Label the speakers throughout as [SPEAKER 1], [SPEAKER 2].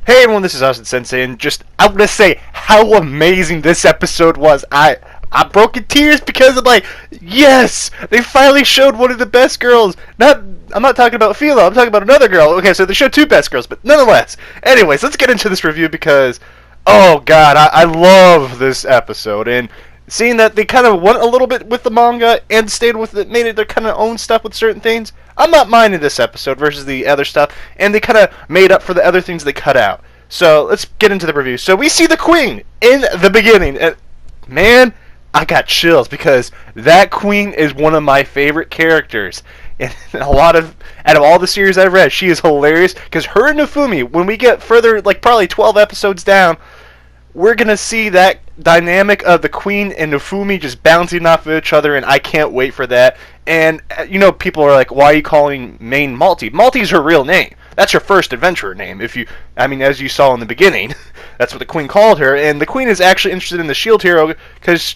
[SPEAKER 1] Hey everyone, this is Austin-Sensei, and I want to say how amazing this episode was. I broke in tears because I'm like, yes, they finally showed one of the best girls. I'm not talking about Filo, I'm talking about another girl. Okay, so they showed two best girls, but nonetheless. Anyways, let's get into this review because, oh god, I love this episode, and seeing that they kind of went a little bit with the manga and stayed with it, made it their kind of own stuff with certain things. I'm not minding this episode versus the other stuff, and they kind of made up for the other things they cut out. So let's get into the review. So we see the Queen in the beginning, and man, I got chills because that Queen is one of my favorite characters. And out of all the series I've read, she is hilarious because her and Nofumi, when we get further, like probably 12 episodes down, we're gonna see that dynamic of the Queen and Nofumi just bouncing off of each other, and I can't wait for that. And you know, people are like, "Why are you calling Main Malty?" Malty's her real name. That's her first adventurer name. As you saw in the beginning, that's what the Queen called her. And the Queen is actually interested in the Shield Hero because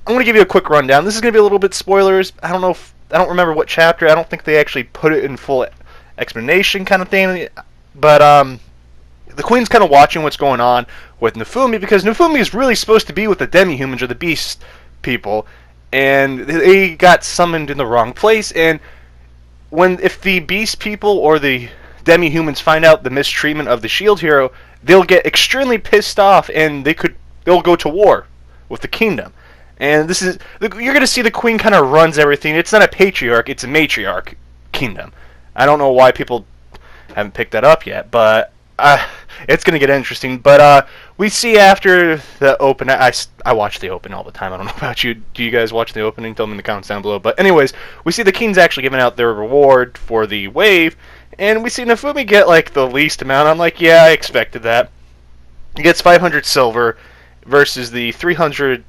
[SPEAKER 1] I'm gonna give you a quick rundown. This is gonna be a little bit spoilers. I don't remember what chapter. I don't think they actually put it in full explanation kind of thing. But the Queen's kind of watching what's going on with Nofumi because Nofumi is really supposed to be with the demi-humans or the beast people, and they got summoned in the wrong place. And if the beast people or the demi-humans find out the mistreatment of the Shield Hero, they'll get extremely pissed off, and they'll go to war with the kingdom. And you're gonna see the Queen kind of runs everything. It's not a patriarch; it's a matriarch kingdom. I don't know why people haven't picked that up yet, but it's gonna get interesting. But we see after the open. I watch the open all the time. I don't know about you. Do you guys watch the opening? Tell me in the comments down below. But anyways, we see the King's actually giving out their reward for the wave, and we see Nofumi get like the least amount. I'm like, yeah, I expected that. He gets 500 silver versus the 3,000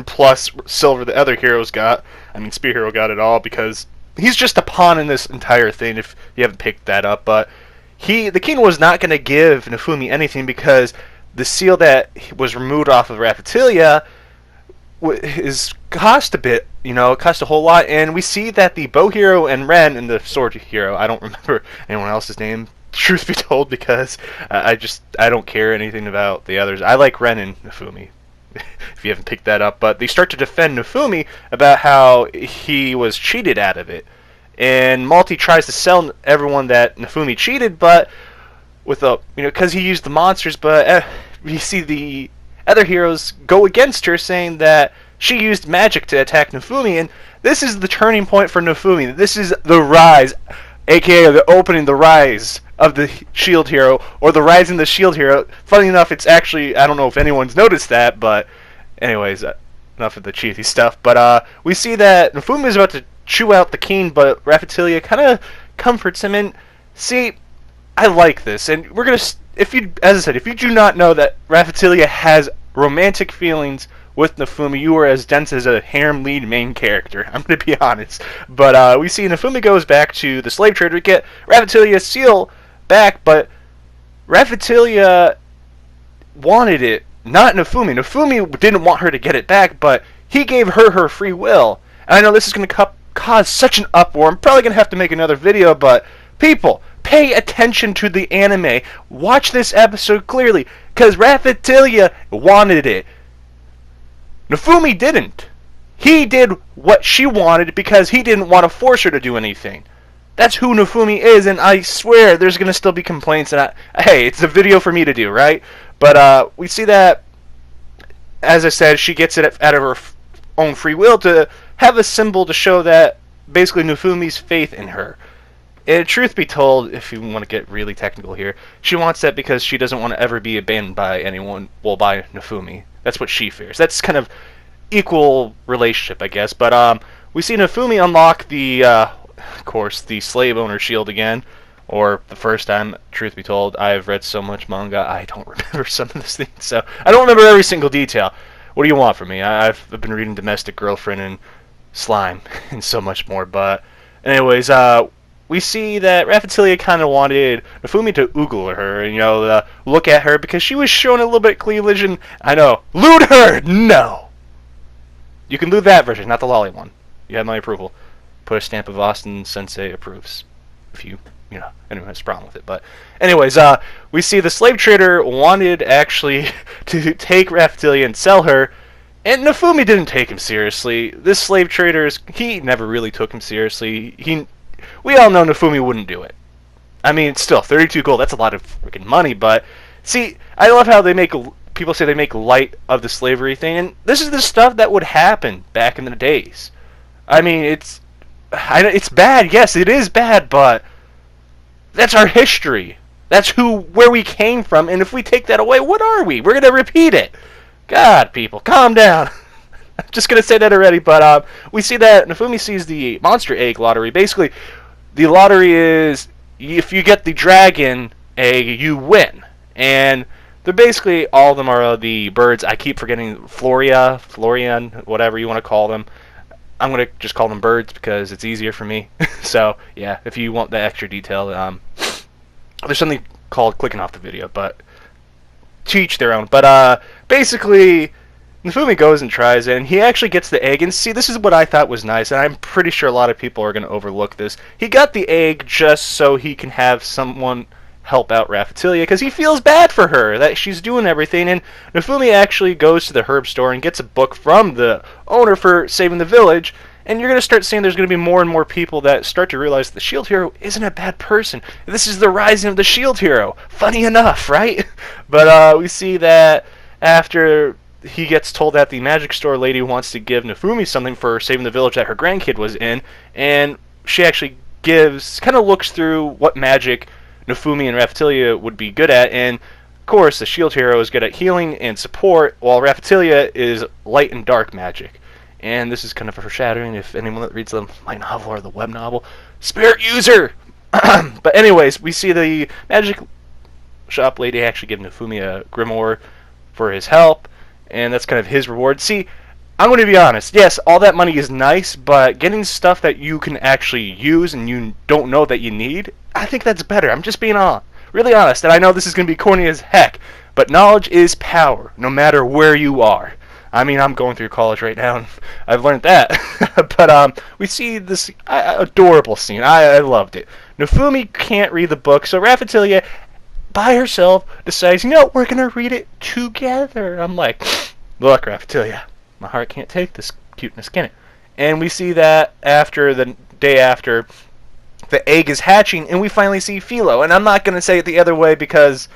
[SPEAKER 1] plus silver the other heroes got. I mean, Spear Hero got it all because he's just a pawn in this entire thing. If you haven't picked that up, but the King was not going to give Nofumi anything because the seal that was removed off of Raphatilia cost a bit, it cost a whole lot. And we see that the Bow Hero and Ren and the Sword Hero, I don't remember anyone else's name, truth be told, because I don't care anything about the others. I like Ren and Nofumi, if you haven't picked that up. But they start to defend Nofumi about how he was cheated out of it. And Malty tries to sell everyone that Nofumi cheated, but because he used the monsters. But we see the other heroes go against her, saying that she used magic to attack Nofumi. And this is the turning point for Nofumi. This is the rise, aka the opening, the rise of the Shield Hero, or the rise in the Shield Hero. Funny enough, it's actually, I don't know if anyone's noticed that, but anyways, enough of the cheesy stuff. But we see that Nofumi is about to chew out the King, but Raphatilia kind of comforts him. And see, I like this, and we're gonna, if you do not know that Raphatilia has romantic feelings with Nofumi, you are as dense as a harem lead main character. I'm gonna be honest. But we see Nofumi goes back to the slave trade. We get Raphatilia's seal back, but Raphatilia wanted it, not Nofumi. Nofumi didn't want her to get it back, but he gave her free will. And I know this is gonna cause such an uproar. I'm probably going to have to make another video, but people, pay attention to the anime. Watch this episode clearly, because Raphatilia wanted it. Nofumi didn't. He did what she wanted because he didn't want to force her to do anything. That's who Nofumi is, and I swear there's going to still be complaints. And hey, it's a video for me to do, right? But we see that, as I said, she gets it out of her own free will to have a symbol to show that basically Nofumi's faith in her. And truth be told, if you want to get really technical here, she wants that because she doesn't want to ever be abandoned by anyone, well, by Nofumi. That's what she fears. That's kind of equal relationship, I guess. But we see Nofumi unlock the, of course, the slave owner shield again, or the first time. Truth be told, I've read so much manga, I don't remember some of this things, so I don't remember every single detail. What do you want from me? I've been reading Domestic Girlfriend and Slime and so much more. But anyways, we see that Raphatilia kind of wanted Nofumi to oogle her and look at her because she was showing a little bit of cleavage. And I know, lewd her. No, you can lewd that version, not the lolly one. You have my approval. Put a stamp of Austin-Sensei approves if you anyone has a problem with it. But anyways, we see the slave trader wanted actually to take Raphtilia and sell her, and Nofumi didn't take him seriously. This slave trader, he never really took him seriously. We all know Nofumi wouldn't do it. I mean, still, 32 gold, that's a lot of freaking money, but see, I love how people say they make light of the slavery thing, and this is the stuff that would happen back in the days. I mean, it's bad, yes, it is bad, but that's our history. That's where we came from, and if we take that away, what are we? We're going to repeat it. God, people, calm down. I'm just going to say that already, but we see that Nofumi sees the monster egg lottery. Basically, the lottery is, if you get the dragon egg, you win. And they're basically, all of them are the birds. I keep forgetting Florian, whatever you want to call them. I'm going to just call them birds because it's easier for me. So, yeah, if you want the extra detail, there's something called clicking off the video, but to each their own. But basically, Nofumi goes and tries it, and he actually gets the egg. And see, this is what I thought was nice, and I'm pretty sure a lot of people are going to overlook this. He got the egg just so he can have someone help out Raphtilia, because he feels bad for her, that she's doing everything. And Nofumi actually goes to the herb store and gets a book from the owner for saving the village. And you're going to start seeing there's going to be more and more people that start to realize the shield hero isn't a bad person. This is the rising of the shield hero. Funny enough, right? But we see that after he gets told that the magic store lady wants to give Nofumi something for saving the village that her grandkid was in, and she actually kind of looks through what magic Nofumi and Raphtilia would be good at, and of course the shield hero is good at healing and support, while Raphtilia is light and dark magic. And this is kind of a foreshadowing if anyone that reads the light novel or the web novel. Spirit user! But anyways, we see the magic shop lady actually give Nofumi a grimoire for his help, and that's kind of his reward. See, I'm going to be honest. Yes, all that money is nice, but getting stuff that you can actually use and you don't know that you need, I think that's better. I'm just being really honest, and I know this is going to be corny as heck, but knowledge is power, no matter where you are. I mean, I'm going through college right now, and I've learned that. But we see this adorable scene. I loved it. Nofumi can't read the book, so Raphtilia, by herself, decides, no, we're going to read it together. I'm like, look, Raphtilia, my heart can't take this cuteness, can it? And we see that after the day after, the egg is hatching, and we finally see Filo. And I'm not going to say it the other way because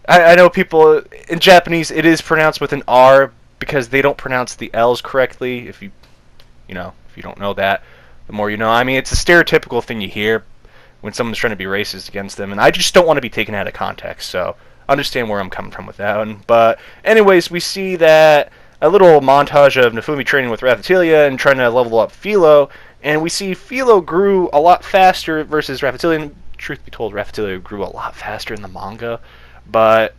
[SPEAKER 1] I know people, in Japanese, it is pronounced with an R, because they don't pronounce the L's correctly. If you don't know that, the more you know. I mean, it's a stereotypical thing you hear when someone's trying to be racist against them, and I just don't want to be taken out of context, so understand where I'm coming from with that one. But anyways, we see that a little montage of Nofumi training with Raphtilia and trying to level up Filo, and we see Filo grew a lot faster versus Raphtilia, and truth be told, Raphtilia grew a lot faster in the manga, but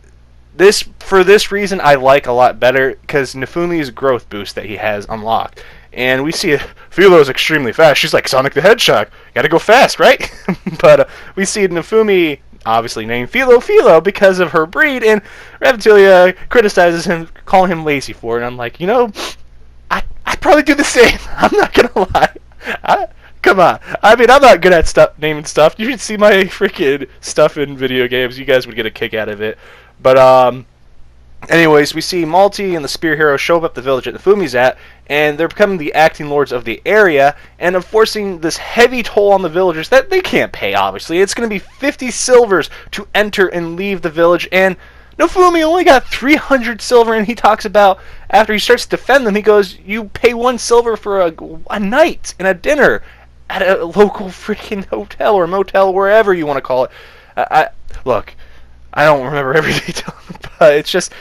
[SPEAKER 1] for this reason, I like a lot better, because Nofumi's growth boost that he has unlocked. And we see Filo is extremely fast. She's like Sonic the Hedgehog. Gotta go fast, right? But we see Nofumi obviously named Filo because of her breed, and Raphtilia criticizes him, calling him lazy for it. And I'm like, I'd probably do the same. I'm not gonna lie. Come on. I mean, I'm not good at naming stuff. You should see my freaking stuff in video games. You guys would get a kick out of it. But, anyways, we see Malty and the Spear Hero show up at the village that Nofumi's at, and they're becoming the acting lords of the area, and enforcing this heavy toll on the villagers that they can't pay, obviously. It's going to be 50 silvers to enter and leave the village, and Nofumi only got 300 silver, and he talks about, after he starts to defend them, he goes, you pay 1 silver for a night and a dinner at a local freaking hotel or motel, wherever you want to call it. Look, I don't remember every detail, but it's just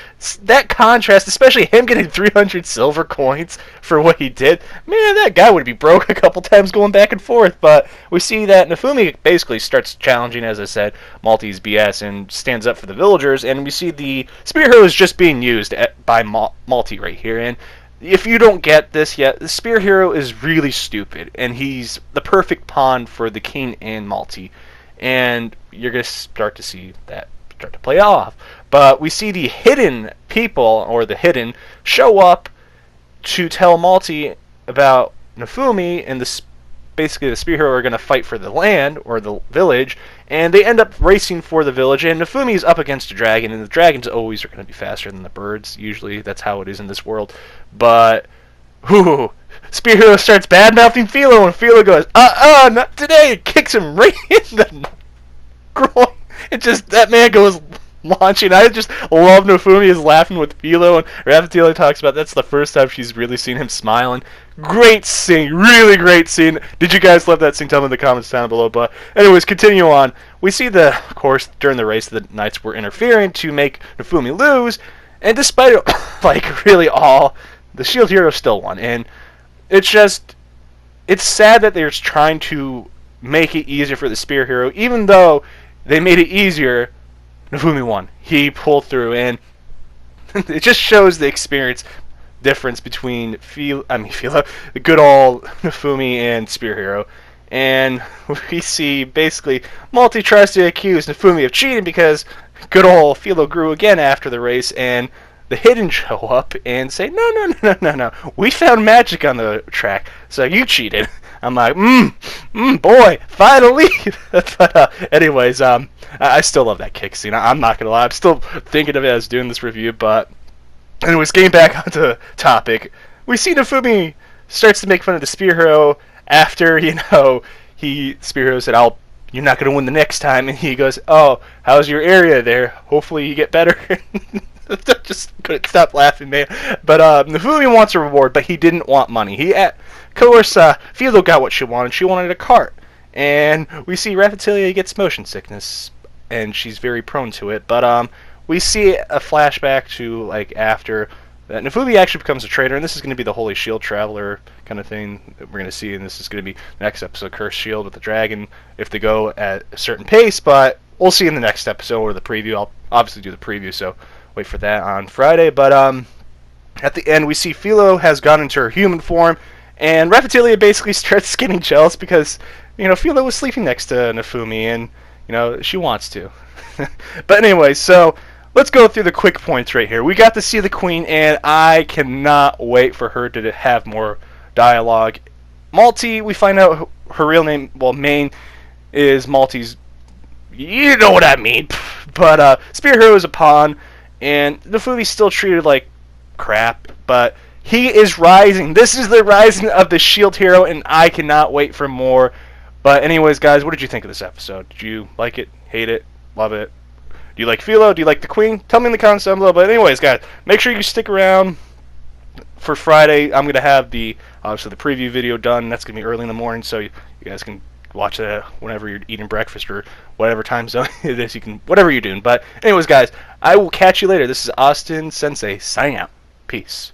[SPEAKER 1] that contrast, especially him getting 300 silver coins for what he did. Man, that guy would be broke a couple times going back and forth. But we see that Nofumi basically starts challenging, as I said, Malty's BS and stands up for the villagers. And we see the Spear Hero is just being used by Malty right here. And if you don't get this yet, the Spear Hero is really stupid, and he's the perfect pawn for the king and Malty. And you're going to start to see that start to play off. But we see the hidden people, or the hidden, show up to tell Malty about Nofumi and the basically the Spear Hero are going to fight for the land, or the village, and they end up racing for the village, and Nafumi is up against a dragon, and the dragons always are going to be faster than the birds. Usually that's how it is in this world. But, Spear Hero starts bad-mouthing Filo, and Filo goes, not today, and kicks him right in the groin. That man goes launching. I just love Nafumi is laughing with Filo, and Rafatili talks about that's the first time she's really seen him smiling. Great scene, really great scene. Did you guys love that scene? Tell me in the comments down below. But anyways, continue on. We see of course, during the race, the knights were interfering to make Nafumi lose, and despite really all, the shield hero still won. And it's sad that they're trying to make it easier for the spear hero, even though they made it easier. Nafumi won. He pulled through, and it just shows the experience difference between Filo, the good old Nafumi, and Spear Hero. And we see basically Multi tries to accuse Nafumi of cheating because good old Filo grew again after the race, and the Hidden show up and say, no, we found magic on the track, so you cheated. I'm like, boy, finally. But anyways, I still love that kick scene. I'm not gonna lie, I'm still thinking of it as doing this review. But anyways, getting back onto topic, we see Nafumi starts to make fun of the Spear Hero after Spear Hero said, you're not gonna win the next time, and he goes, oh, how's your area there? Hopefully you get better. Just couldn't stop laughing, man. But Nafumi wants a reward, but he didn't want money. Of course, Filo got what she wanted. She wanted a cart. And we see Rafatili gets motion sickness, and she's very prone to it. But we see a flashback to after that Nafumi actually becomes a traitor, and this is going to be the Holy Shield Traveler kind of thing that we're going to see, and this is going to be the next episode, Cursed Shield with the dragon, if they go at a certain pace. But we'll see in the next episode or the preview. I'll obviously do the preview, so wait for that on Friday. But at the end, we see Filo has gone into her human form, and Rafatili basically starts getting jealous because Filo was sleeping next to Nafumi, and she wants to. But anyway, so let's go through the quick points right here. We got to see the Queen, and I cannot wait for her to have more dialogue. Multi, we find out her real name, Main, is Multi's. You know what I mean. But Spear Hero is a pawn, and Nafumi's still treated like crap, but he is rising. This is the rising of the Shield Hero, and I cannot wait for more. But anyways, guys, what did you think of this episode? Did you like it, hate it, love it? Do you like Filo? Do you like the Queen? Tell me in the comments down below. But anyways, guys, make sure you stick around for Friday. I'm going to have obviously the preview video done. That's going to be early in the morning, so you guys can watch that whenever you're eating breakfast or whatever time zone it is. Whatever you're doing. But anyways, guys, I will catch you later. This is Austin-Sensei signing out. Peace.